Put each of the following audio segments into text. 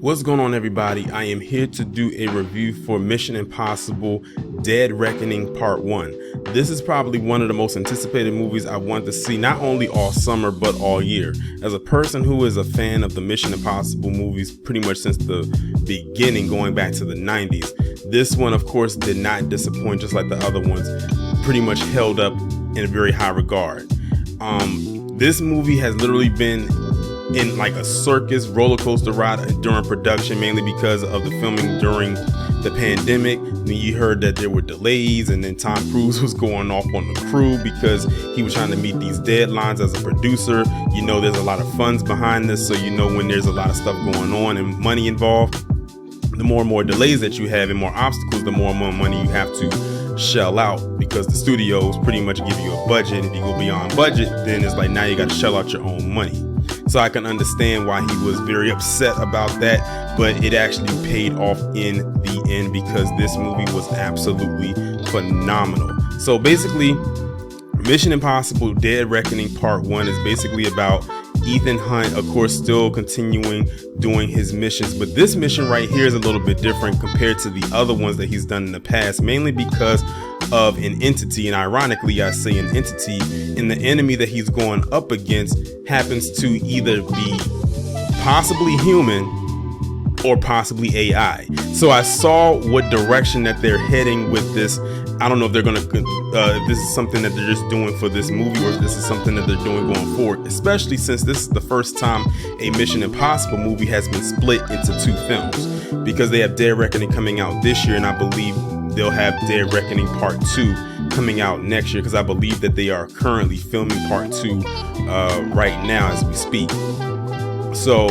What's going on, everybody? I am here to do a review for Mission Impossible Dead Reckoning Part 1. This is probably one of the most anticipated movies I want to see not only all summer but all year. As a person who is a fan of the Mission Impossible movies pretty much since the beginning, going back to the 90s, this one of course did not disappoint, just like the other ones, pretty much held up in a very high regard. This movie has literally been in like a circus roller coaster ride during production, mainly because of the filming during the pandemic. Then you heard that there were delays, and then Tom Cruise was going off on the crew because he was trying to meet these deadlines as a producer. You know, there's a lot of funds behind this, so you know when there's a lot of stuff going on and money involved, the more and more delays that you have and more obstacles, the more and more money you have to shell out, because the studios pretty much give you a budget. If you go beyond budget, then it's like now you got to shell out your own money. So I can understand why he was very upset about that, but it actually paid off in the end because this movie was absolutely phenomenal. So basically, Mission Impossible Dead Reckoning Part 1 is basically about Ethan Hunt, of course, still continuing doing his missions, but this mission right here is a little bit different compared to the other ones that he's done in the past, mainly because of an entity, and ironically I say an entity, and the enemy that he's going up against happens to either be possibly human or possibly AI. So I saw what direction that they're heading with this. I don't know if they're gonna if this is something that they're just doing for this movie, or if this is something that they're doing going forward, especially since this is the first time a Mission Impossible movie has been split into two films, because they have Dead Reckoning coming out this year, and I believe they'll have Dead Reckoning Part 2 coming out next year, because I believe that they are currently filming Part 2 right now as we speak. So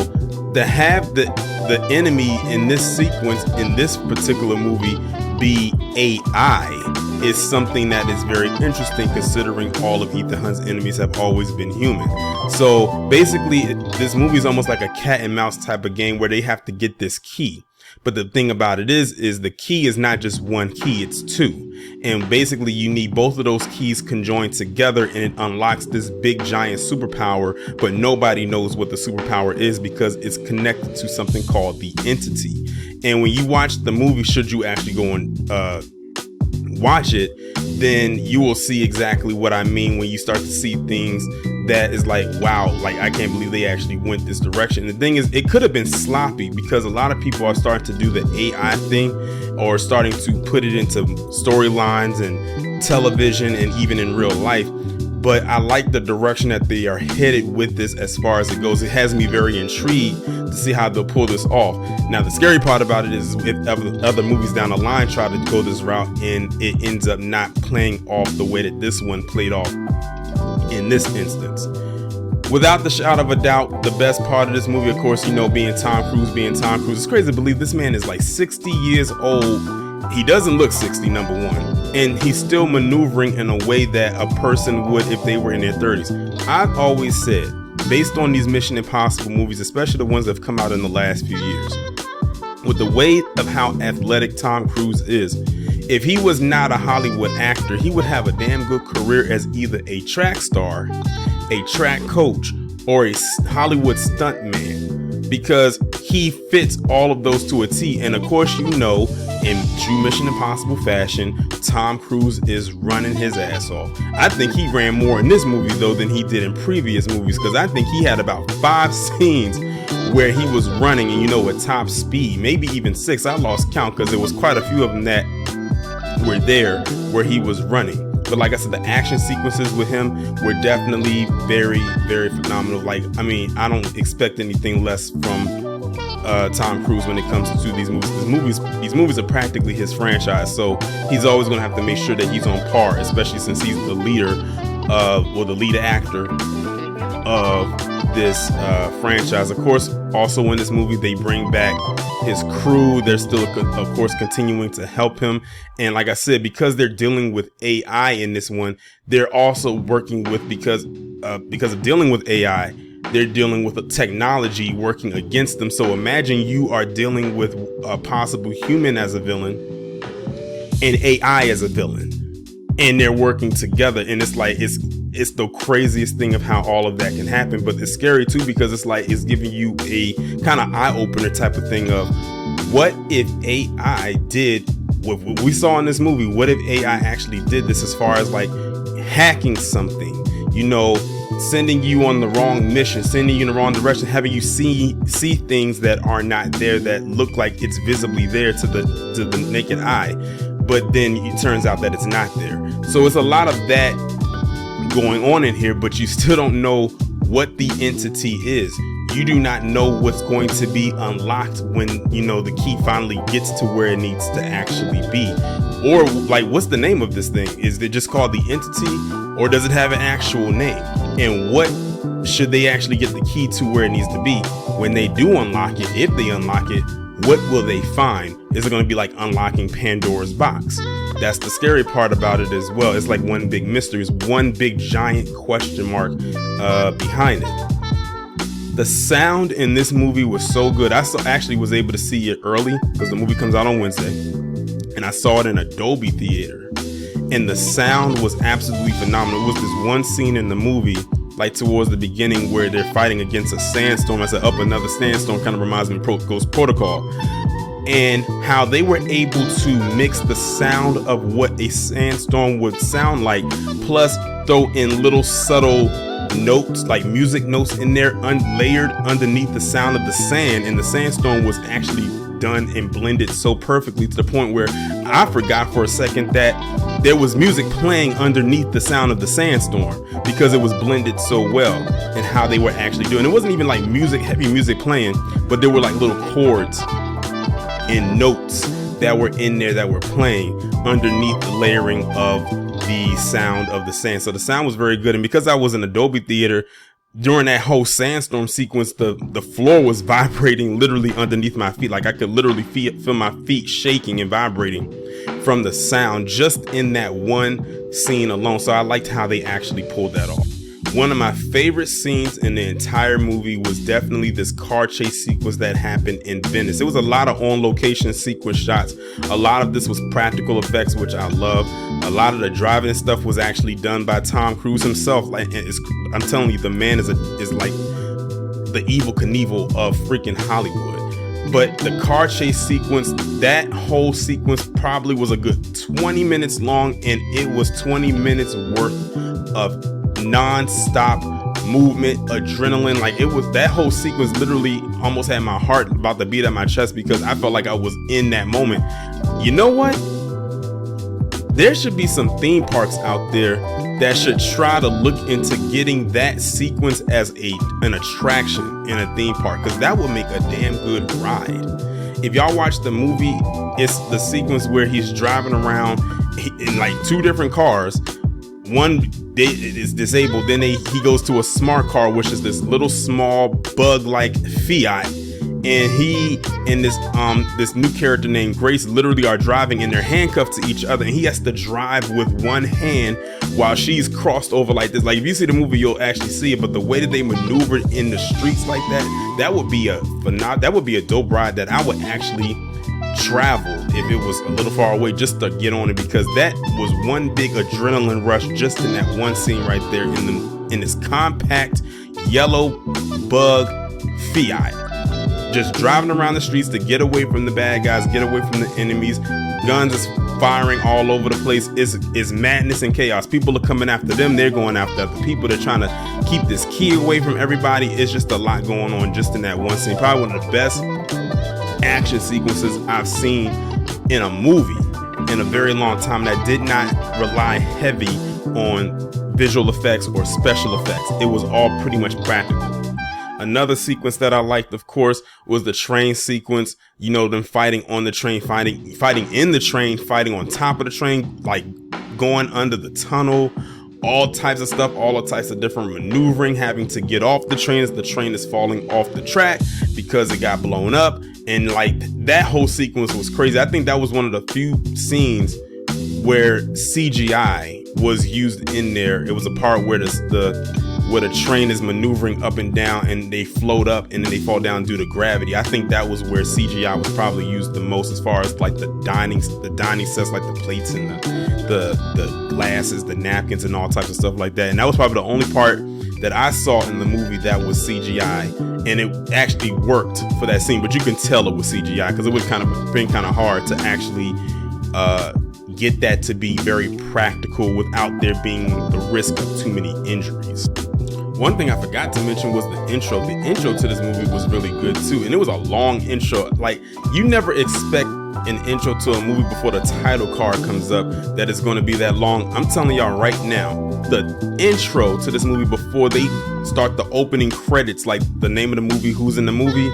to have the enemy in this sequence, in this particular movie, be AI is something that is very interesting, considering all of Ethan Hunt's enemies have always been human. So basically this movie is almost like a cat and mouse type of game where they have to get this key. But the thing about it is the key is not just one key, it's two. And basically you need both of those keys conjoined together, and it unlocks this big giant superpower, but nobody knows what the superpower is because it's connected to something called the entity. And when you watch the movie, should you actually go and watch it, then you will see exactly what I mean when you start to see things that is like, wow, like I can't believe they actually went this direction. And the thing is, it could have been sloppy because a lot of people are starting to do the AI thing, or starting to put it into storylines and television and even in real life. But I like the direction that they are headed with this as far as it goes. It has me very intrigued to see how they'll pull this off. Now, the scary part about it is if other movies down the line try to go this route and it ends up not playing off the way that this one played off in this instance. Without the shadow of a doubt, the best part of this movie, of course, you know, being Tom Cruise. It's crazy to believe this man is like 60 years old. He doesn't look 60, number one. And he's still maneuvering in a way that a person would if they were in their 30s. I've always said, based on these Mission Impossible movies, especially the ones that have come out in the last few years, with the way of how athletic Tom Cruise is, if he was not a Hollywood actor, he would have a damn good career as either a track star, a track coach, or a Hollywood stuntman, because he fits all of those to a T. And of course, you know, in true Mission Impossible fashion, Tom Cruise is running his ass off. I think he ran more in this movie though than he did in previous movies, because I think he had about 5 scenes where he was running, and you know, at top speed, maybe even 6. I lost count because there was quite a few of them that were there where he was running. But like I said, the action sequences with him were definitely very, very phenomenal. Like, I mean, I don't expect anything less from Tom Cruise when it comes to these movies. These movies are practically his franchise, so he's always going to have to make sure that he's on par, especially since he's the leader or the lead actor of this franchise. Of course, also in this movie, they bring back his crew. They're still, of course, continuing to help him. And like I said, because they're dealing with AI in this one, they're also working with, because of dealing with AI, they're dealing with a technology working against them. So imagine you are dealing with a possible human as a villain and AI as a villain, and they're working together. And it's like, it's it's the craziest thing of how all of that can happen. But it's scary too, because it's like it's giving you a kind of eye-opener type of thing of what if AI did what we saw in this movie. What if AI actually did this, as far as like hacking something, you know, sending you on the wrong mission, sending you in the wrong direction, having you see things that are not there, that look like it's visibly there to the naked eye, but then it turns out that it's not there. So it's a lot of that going on in here, but you still don't know what the entity is. You do not know what's going to be unlocked when, you know, the key finally gets to where it needs to actually be. Or like, what's the name of this thing? Is it just called the entity, or does it have an actual name? And what should they actually get the key to where it needs to be? When they do unlock it, if they unlock it, what will they find? Is it going to be like unlocking Pandora's box? That's the scary part about it as well. It's like one big mystery, it's one big giant question mark behind it. The sound in this movie was so good. I actually was able to see it early because the movie comes out on Wednesday, and I saw it in a Dolby theater, and the sound was absolutely phenomenal. It was this one scene in the movie, like towards the beginning, where they're fighting against a sandstorm. I said, up another sandstorm, kind of reminds me of Ghost Protocol, and how they were able to mix the sound of what a sandstorm would sound like, plus throw in little subtle notes, like music notes in there, layered underneath the sound of the sand. And the sandstorm was actually done and blended so perfectly to the point where I forgot for a second that there was music playing underneath the sound of the sandstorm, because it was blended so well and how they were actually doing. It wasn't even like heavy music playing, but there were like little chords and notes that were in there that were playing underneath the layering of the sound of the sand. So the sound was very good. And because I was in a Dolby theater during that whole sandstorm sequence, the floor was vibrating literally underneath my feet. Like I could literally feel my feet shaking and vibrating from the sound just in that one scene alone. So I liked how they actually pulled that off. One of my favorite scenes in the entire movie was definitely this car chase sequence that happened in Venice. It was a lot of on-location sequence shots. A lot of this was practical effects, which I love. A lot of the driving stuff was actually done by Tom Cruise himself. Like, I'm telling you, the man is like the Evel Knievel of freaking Hollywood. But the car chase sequence, that whole sequence probably was a good 20 minutes long, and it was 20 minutes worth of non-stop movement, adrenaline. Like, it was, that whole sequence literally almost had my heart about to beat at my chest, because I felt like I was in that moment. You know what? There should be some theme parks out there that should try to look into getting that sequence as an attraction in a theme park, because that would make a damn good ride. If y'all watch the movie, it's the sequence where he's driving around in like two different cars. One is disabled, then he goes to a smart car, which is this little small bug-like Fiat, and he and this new character named Grace literally are driving, and they're handcuffed to each other, and he has to drive with one hand while she's crossed over like this. Like, if you see the movie, you'll actually see it, but the way that they maneuver in the streets like that would be a dope ride that I would actually travel if it was a little far away just to get on it, because that was one big adrenaline rush just in that one scene right there in this compact yellow bug Fiat, just driving around the streets to get away from the bad guys, get away from the enemies. Guns is firing all over the place. It's madness and chaos. People are coming after them, they're going after other people. They're trying to keep this key away from everybody. It's just a lot going on just in that one scene. Probably one of the best action sequences I've seen in a movie in a very long time, that did not rely heavy on visual effects or special effects. It was all pretty much practical. Another sequence that I liked, of course, was the train sequence. You know, them fighting on the train, fighting in the train, fighting on top of the train, like going under the tunnel, all types of stuff, all types of different maneuvering, having to get off the train as the train is falling off the track because it got blown up. And like, that whole sequence was crazy. I think that was one of the few scenes where CGI was used in there. It was a part where the where the train is maneuvering up and down and they float up and then they fall down due to gravity. I think that was where CGI was probably used the most, as far as like the dining sets, like the plates and the glasses, the napkins, and all types of stuff like that. And that was probably the only part that I saw in the movie that was CGI, and it actually worked for that scene. But you can tell it was CGI because it would kind of been kind of hard to actually get that to be very practical without there being the risk of too many injuries. One thing I forgot to mention was the intro. The intro to this movie was really good too, and it was a long intro. Like, you never expect an intro to a movie before the title card comes up that is going to be that long. I'm telling y'all right now, the intro to this movie before they start the opening credits, like the name of the movie, who's in the movie,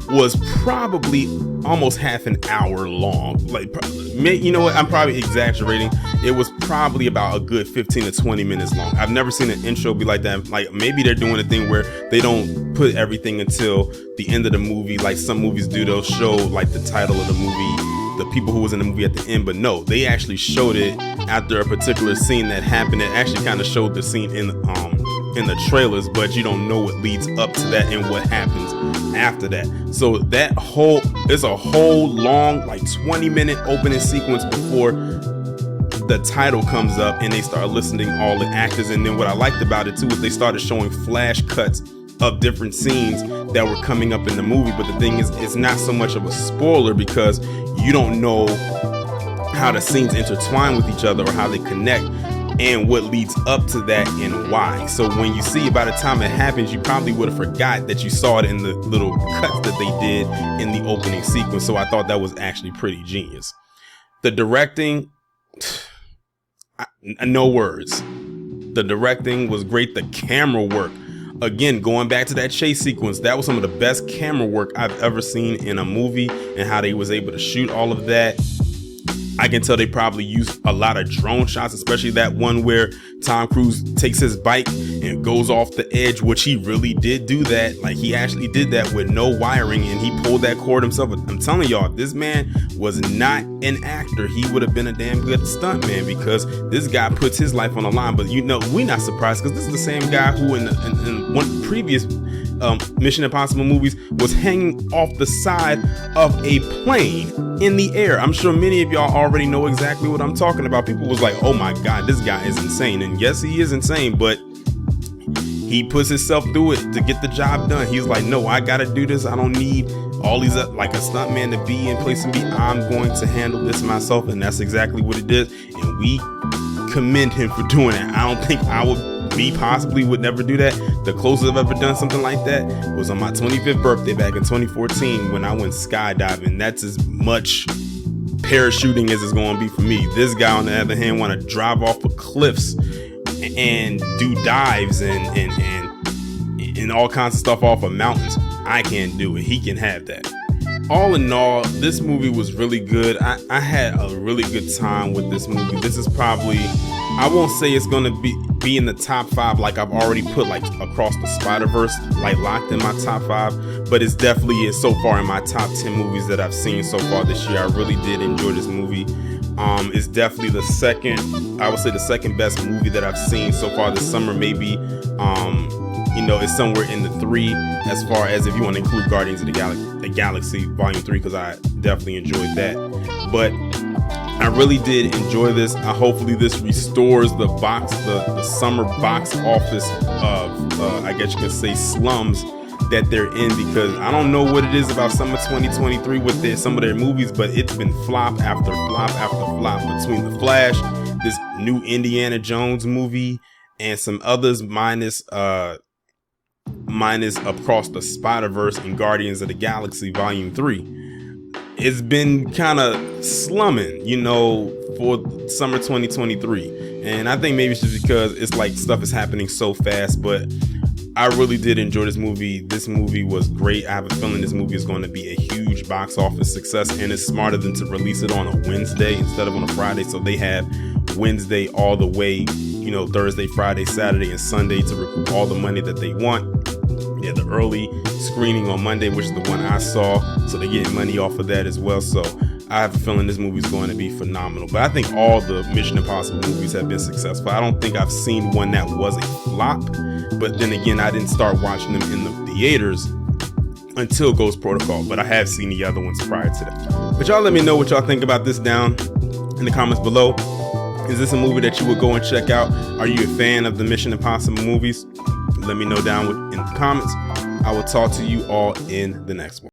was probably almost half an hour long. Like, you know what, I'm probably exaggerating. It was probably about a good 15 to 20 minutes long. I've never seen an intro be like that. Like, maybe they're doing a thing where they don't put everything until the end of the movie, like some movies do. They'll show like the title of the movie, the people who was in the movie at the end. But no, they actually showed it after a particular scene that happened. It actually kind of showed the scene in the trailers, but you don't know what leads up to that and what happens after that. So that it's a whole long, like 20-minute opening sequence before the title comes up and they start listing all the actors. And then what I liked about it too is they started showing flash cuts of different scenes that were coming up in the movie. But the thing is, it's not so much of a spoiler because you don't know how the scenes intertwine with each other or how they connect and what leads up to that and why. So when you see it, by the time it happens, you probably would have forgot that you saw it in the little cuts that they did in the opening sequence. So I thought that was actually pretty genius. The directing, no words. The directing was great. The camera work, again, going back to that chase sequence, that was some of the best camera work I've ever seen in a movie, and how they was able to shoot all of that. I can tell they probably used a lot of drone shots, especially that one where Tom Cruise takes his bike and goes off the edge, which he really did do that. Like, he actually did that with no wiring, and he pulled that cord himself. I'm telling y'all, if this man was not an actor, he would have been a damn good stuntman, because this guy puts his life on the line. But you know, we're not surprised, because this is the same guy who in one previous Mission Impossible movies was hanging off the side of a plane in the air. I'm sure many of y'all already know exactly what I'm talking about. People was like, oh my God, this guy is insane. And yes, he is insane, but he puts himself through it to get the job done. He's like, no, I gotta do this. I don't need all these like a stuntman to be in place of me. I'm going to handle this myself. And that's exactly what it did. And we commend him for doing it. I don't think possibly would never do that. The closest I've ever done something like that was on my 25th birthday back in 2014 when I went skydiving. That's as much parachuting as it's going to be for me. This guy, on the other hand, want to drive off of cliffs and do dives and all kinds of stuff off of mountains. I can't do it. He can have that. All in all, this movie was really good. I had a really good time with this movie. This is probably, I won't say it's going to be in the top 5 like I've already put like Across the Spider-Verse, like locked in my top 5, but it's definitely is so far in my top 10 movies that I've seen so far this year. I really did enjoy this movie. It's definitely the second best movie that I've seen so far this summer. Maybe it's somewhere in the 3 as far as if you want to include Guardians of the Galaxy Volume 3, because I definitely enjoyed that. But I really did enjoy this. Hopefully this restores the summer box office of, I guess you could say, slums that they're in, because I don't know what it is about summer 2023 with some of their movies, but it's been flop after flop after flop, between The Flash, this new Indiana Jones movie, and some others, minus Across the Spider-Verse and Guardians of the Galaxy Volume 3. It's been kind of slumming, for summer 2023. And I think maybe it's just because it's like stuff is happening so fast, but I really did enjoy this movie. This movie was great. I have a feeling this movie is going to be a huge box office success, and it's smarter than to release it on a Wednesday instead of on a Friday. So they have Wednesday all the way, Thursday, Friday, Saturday, and Sunday to recoup all the money that they want. They had the early screening on Monday, which is the one I saw, so they're getting money off of that as well. So I have a feeling this movie is going to be phenomenal. But I think all the Mission Impossible movies have been successful. I don't think I've seen one that was a flop. But then again, I didn't start watching them in the theaters until Ghost Protocol. But I have seen the other ones prior to that. But y'all let me know what y'all think about this down in the comments below. Is this a movie that you would go and check out? Are you a fan of the Mission Impossible movies? Let me know down in the comments. I will talk to you all in the next one.